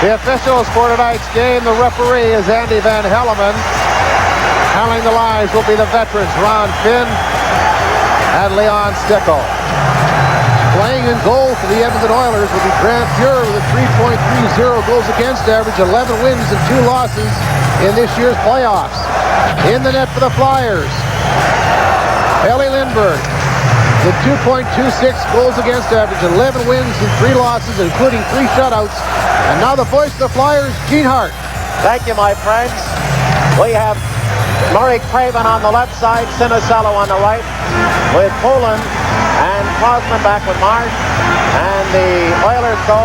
The officials for tonight's game, the referee is Andy Van Helleman. Handling the lines will be the veterans Ron Finn and Leon Stickle. Playing in goal for the Edmonton Oilers will be Grant Fuhr with a 3.30 goals against average, 11 wins and 2 losses in this year's playoffs. In the net for the Flyers, Ellie Lindbergh with 2.26 goals against average, 11 wins and 3 losses, including 3 shutouts. And now the voice of the Flyers, Gene Hart. Thank you, my friends. We have Murray Craven on the left side, Sinicello on the right, with Poulin and Crosman back with Marsh. And the Oilers go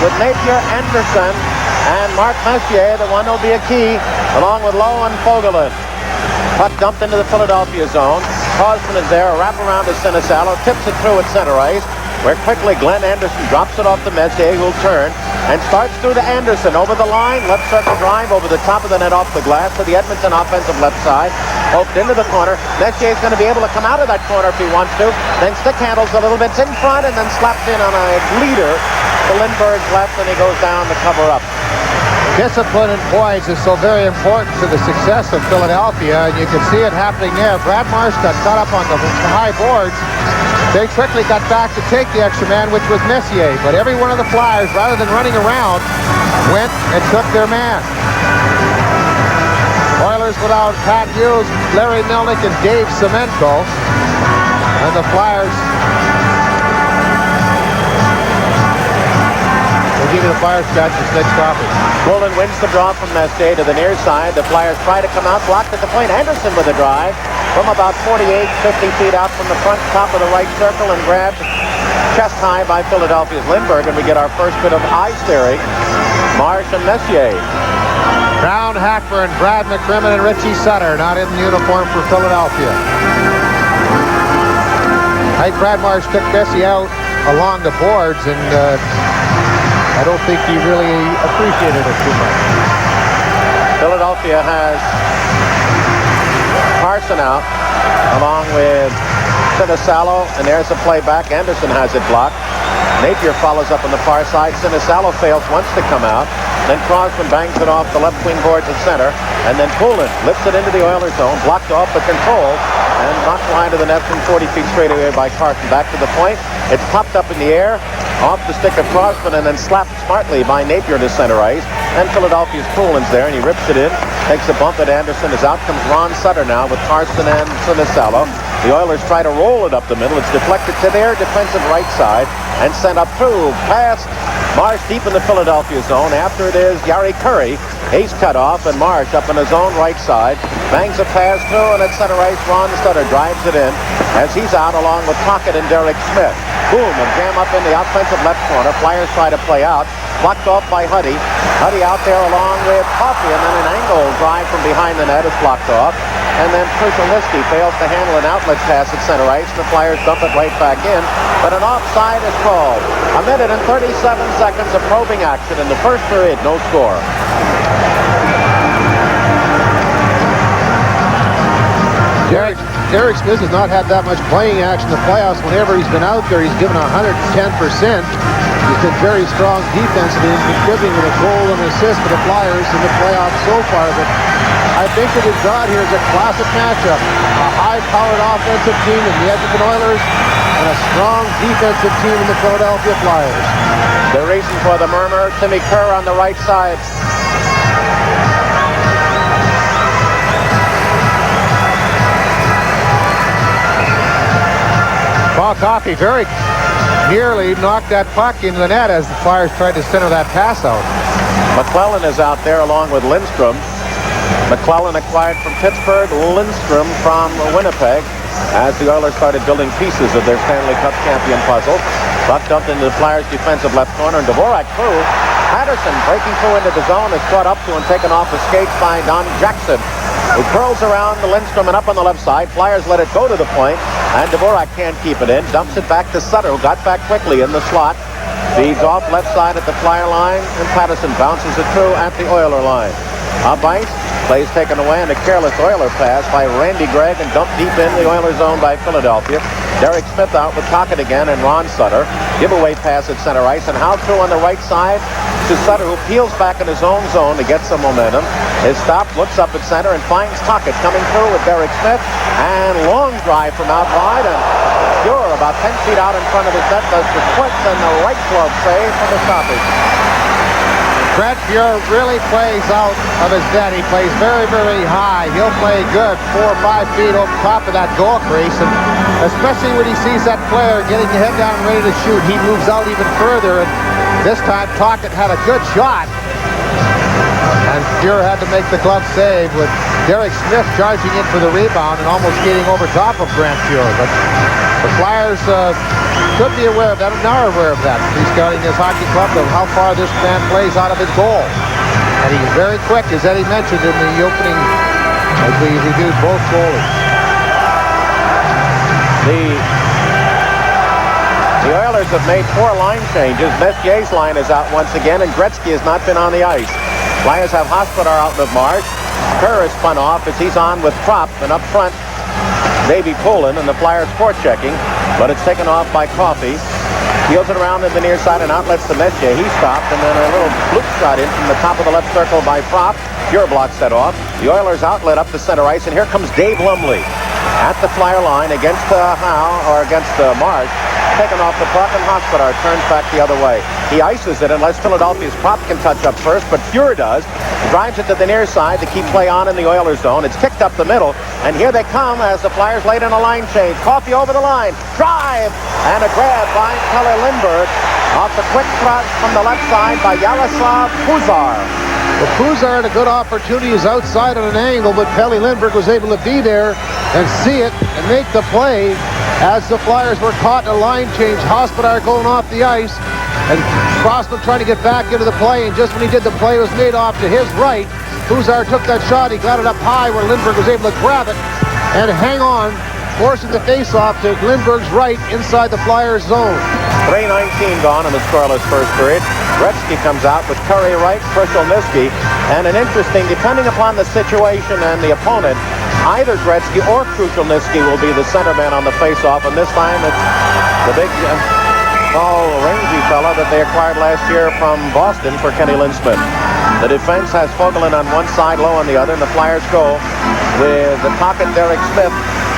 with Napier, Anderson, and Mark Messier, the one who'll be a key, along with Lowe and Fogelin. Puck dumped into the Philadelphia zone. Crosman is there, a wraparound to Sinicello, tips it through at center ice, where quickly Glenn Anderson drops it off to Messier, who'll turn and starts through to Anderson over the line, left circle drive over the top of the net off the glass to the Edmonton offensive left side, poked into the corner. Messier's going to be able to come out of that corner if he wants to, then stick handles a little bit in front and then slapped in on a leader to Lindbergh's left, and he goes down to cover up. Discipline and points is so very important to the success of Philadelphia, and you can see it happening there. Brad Marsh got caught up on the high boards. They quickly got back to take the extra man, which was Messier. But every one of the Flyers, rather than running around, went and took their man. Oilers without Pat Hughes, Larry Melnick, and Dave Semenko. And the Flyers... We'll give you the Flyers stats this next topic. Poulin wins the draw from Messier to the near side. The Flyers try to come out, blocked at the point. Anderson with a drive from about 48, 50 feet out from the front top of the right circle and grabbed chest high by Philadelphia's Lindbergh, and we get our first bit of eye staring. Marsh and Messier. Brown, Hackburn, Brad McCrimmon, and Richie Sutter not in the uniform for Philadelphia. I think Brad Marsh took Messier out along the boards, and I don't think he really appreciated it too much. Philadelphia has Carson out along with Sinicello, and there's a play back. Anderson has it blocked. Napier follows up on the far side. Sinicello fails once to come out. Then Crosman bangs it off the left wing boards at center. And then Poulin lifts it into the Oilers zone, blocked off but controlled, and knocked wide to the net from 40 feet straight away by Carson. Back to the point. It's popped up in the air, off the stick of Crosman, and then slapped smartly by Napier to center ice. And Philadelphia's Poulin's there, and he rips it in. Takes a bump at Anderson. As out comes Ron Sutter now with Carson and Sinicello. The Oilers try to roll it up the middle. It's deflected to their defensive right side and sent up through past Marsh deep in the Philadelphia zone. After it is Yari Curry. He's cut off, and Marsh up in his own right side bangs a pass through, and at center ice Ron Sutter drives it in as he's out along with Pocket and Derek Smith. Boom, and jam up in the offensive left corner. Flyers try to play out. Blocked off by Huddy. Huddy out there along with Coffey, and then an angle drive from behind the net is blocked off. And then Krushelnyski fails to handle an outlet pass at center ice. The Flyers dump it right back in, but an offside is called. A minute and 37 seconds of probing action in the first period. No score. Derek Smith has not had that much playing action in the playoffs. Whenever he's been out there, he's given 110%. He's been very strong defensively and contributing with a goal and assist for the Flyers in the playoffs so far. But I think what we've got here is a classic matchup. A high-powered offensive team in the Edmonton Oilers and a strong defensive team in the Philadelphia Flyers. The reason for the murmur, Timmy Kerr on the right side. Paul Coffey very nearly knocked that puck into the net as the Flyers tried to center that pass out. McClellan is out there along with Lindstrom. McClellan acquired from Pittsburgh, Lindstrom from Winnipeg, as the Oilers started building pieces of their Stanley Cup champion puzzle. Puck dumped into the Flyers' defensive left corner, and Dvorak through. Patterson breaking through into the zone is caught up to and taken off the skates by Don Jackson, who curls around the Lindstrom and up on the left side. Flyers let it go to the point, and Dvorak can't keep it in. Dumps it back to Sutter, who got back quickly in the slot. Feeds off left side at the Flyer line, and Patterson bounces it through at the Oiler line. Up ice, plays taken away, and a careless Oiler pass by Randy Gregg, and dumped deep in the Oiler zone by Philadelphia. Derek Smith out with Pocket again, and Ron Sutter. Giveaway pass at center ice, and Howe through on the right side to Sutter, who peels back in his own zone to get some momentum. Is stopped, looks up at center, and finds Tocchet coming through with Derek Smith. And long drive from out wide, and Fuhr about 10 feet out in front of his net does the splits and the right glove save for the stoppage. Brent Fuhr really plays out of his net. He plays very, very high. He'll play good 4 or 5 feet over top of that goal crease, and especially when he sees that player getting the head down and ready to shoot, he moves out even further. And this time Tocchet had a good shot, and Fuhr had to make the glove save with Derek Smith charging in for the rebound and almost skating over top of Brent Fuhr. But the Flyers could be aware of that, and are aware of that. He's scouting his hockey club of how far this man plays out of his goal. And he's very quick, as Eddie mentioned in the opening, as we reviewed both goalies. The Oilers have made 4 line changes. Messier's line is out once again, and Gretzky has not been on the ice. Flyers have Hospodar out of Marsh. Kerr is spun off as he's on with Prop, and up front, Davey Poulin, and the Flyers forechecking, but it's taken off by Coffey. Peels it around in the near side and outlets to Messier. He stopped, and then a little loop shot in from the top of the left circle by Prop. Fuhr blocks that off. The Oilers outlet up the center ice, and here comes Dave Lumley at the Flyer line against Marsh. Taken off the puck, and Hospodar turns back the other way. He ices it unless Philadelphia's Prop can touch up first, but Fuhr does. Drives it to the near side to keep play on in the Oilers zone. It's kicked up the middle, and here they come as the Flyers laid in a line change. Coffey over the line, drive, and a grab by Kelly Lindbergh off the quick thrust from the left side by Yaroslav Puzar. Well, Puzar had a good opportunity. He's outside on an angle, but Kelly Lindbergh was able to be there and see it and make the play as the Flyers were caught in a line change. Hospodar going off the ice, and Crossman trying to get back into the play, and just when he did, the play was made off to his right. Puzar took that shot. He got it up high where Lindbergh was able to grab it and hang on, forcing the face-off to Lindbergh's right inside the Flyers zone. 3:19 gone in the scoreless first period. Gretzky comes out with Curry right, Krushelnyski, and an interesting, depending upon the situation and the opponent, either Gretzky or Krushelnyski will be the center man on the face-off, and this time it's the big tall, rangy fella that they acquired last year from Boston for Kenny Lindstrom. The defense has Fogelin on one side, Lowe on the other, and the Flyers go with the Tocchet, Derek Smith,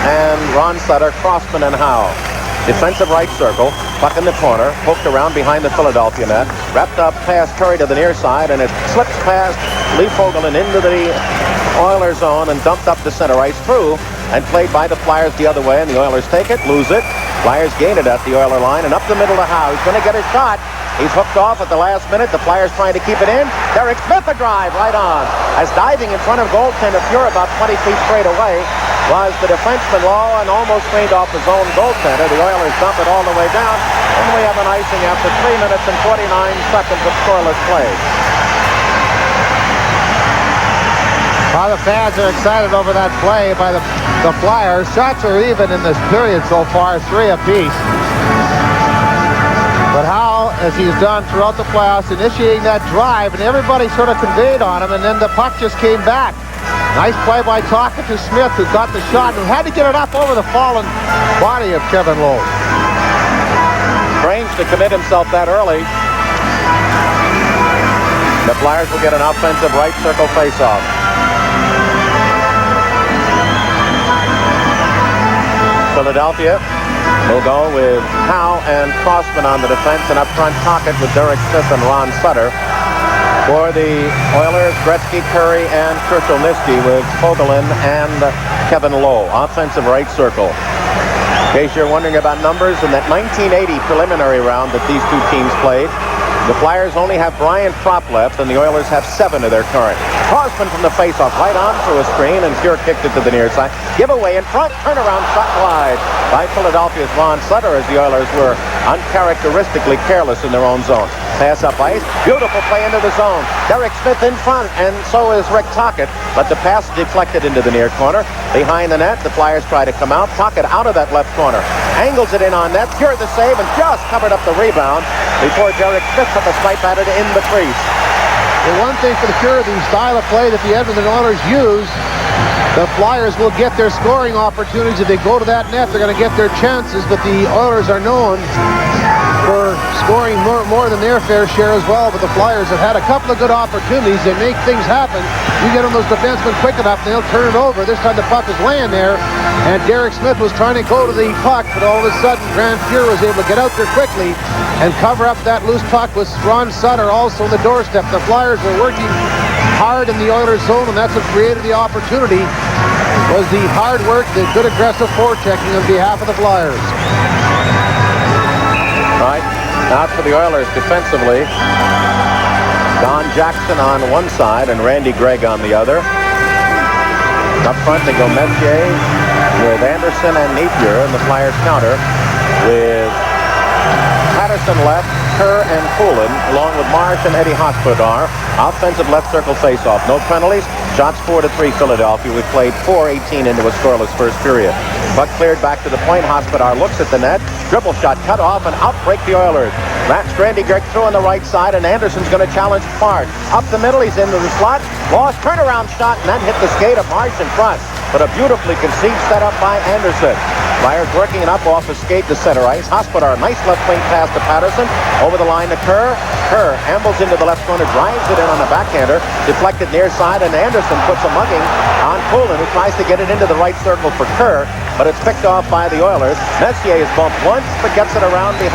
and Ron Sutter, Crossman, and Howe. Defensive right circle, puck in the corner, poked around behind the Philadelphia net, wrapped up past Curry to the near side, and it slips past Lee Fogelin into the Oilers zone and dumped up the center ice through and played by the Flyers the other way, and the Oilers take it, lose it. Flyers gain it at the Oiler line, and up the middle to Howe. He's going to get a shot. He's hooked off at the last minute. The Flyers trying to keep it in. Derek Smith a drive right on. As diving in front of goaltender Fuhr about 20 feet straight away was the defenseman Lowe, and almost cleaned off his own goaltender. The Oilers dump it all the way down, and we have an icing after 3 minutes and 49 seconds of scoreless play. Well, the fans are excited over that play by the Flyers. Shots are even in this period so far, 3 apiece. But Howe, as he's done throughout the playoffs, initiating that drive, and everybody sort of conveyed on him, and then the puck just came back. Nice play by Tocchet to Smith, who got the shot and had to get it up over the fallen body of Kevin Lowe. Strange to commit himself that early. The Flyers will get an offensive right circle faceoff. Philadelphia will go with Howe and Crossman on the defense, and up front Tocchet with Derek Smith and Ron Sutter. For the Oilers, Gretzky, Curry, and Krushelnyski with Fogelin and Kevin Lowe. Offensive right circle. In case you're wondering about numbers, in that 1980 preliminary round that these two teams played, the Flyers only have Brian Prop left, and the Oilers have 7 of their current. Crossman from the faceoff, right on through a screen, and Fuhr kicked it to the near side. Giveaway in front, turnaround shot wide by Philadelphia's Ron Sutter, as the Oilers were uncharacteristically careless in their own zone. Pass up ice, beautiful play into the zone. Derek Smith in front, and so is Rick Tocchet, but the pass deflected into the near corner. Behind the net, the Flyers try to come out. Tocchet out of that left corner, angles it in on net. Fuhr the save, and just covered up the rebound before Derek Smith took a swipe at it in the crease. The one thing for the Fuhr, the style of play that the Edmonton Oilers use, the Flyers will get their scoring opportunities. If they go to that net, they're going to get their chances, but the Oilers are known for scoring more than their fair share as well, but the Flyers have had a couple of good opportunities. They make things happen. You get on those defensemen quick enough, they'll turn it over. This time the puck is laying there, and Derek Smith was trying to go to the puck, but all of a sudden Grant Fuhr was able to get out there quickly and cover up that loose puck with Ron Sutter also on the doorstep. The Flyers were working hard in the Oilers zone, and that's what created the opportunity, was the hard work, the good aggressive forechecking on behalf of the Flyers. Right, out for the Oilers defensively. Don Jackson on one side and Randy Gregg on the other. Up front they go Messier with Anderson and Napier, and the Flyers counter with Patterson left, Kerr and Poulin, along with Marsh and Eddie Hospodar. Offensive left circle faceoff. No penalties. Shots 4-3 Philadelphia. We played 4:18 into a scoreless first period. Puck cleared back to the point. Hospodar looks at the net. Dribble shot cut off and out break the Oilers. That's Randy Gregg through on the right side, and Anderson's going to challenge Marsh. Up the middle, he's into the slot. Lost turnaround shot and then hit the skate of Marsh in front. But a beautifully conceived setup by Anderson. Flyers working it up off the skate to center ice. Hospodar, nice left wing pass to Patterson. Over the line to Kerr. Kerr ambles into the left corner, drives it in on the backhander. Deflected near side, and Anderson puts a mugging on Poulin, who tries to get it into the right circle for Kerr. But it's picked off by the Oilers. Messier is bumped once, but gets it around behind.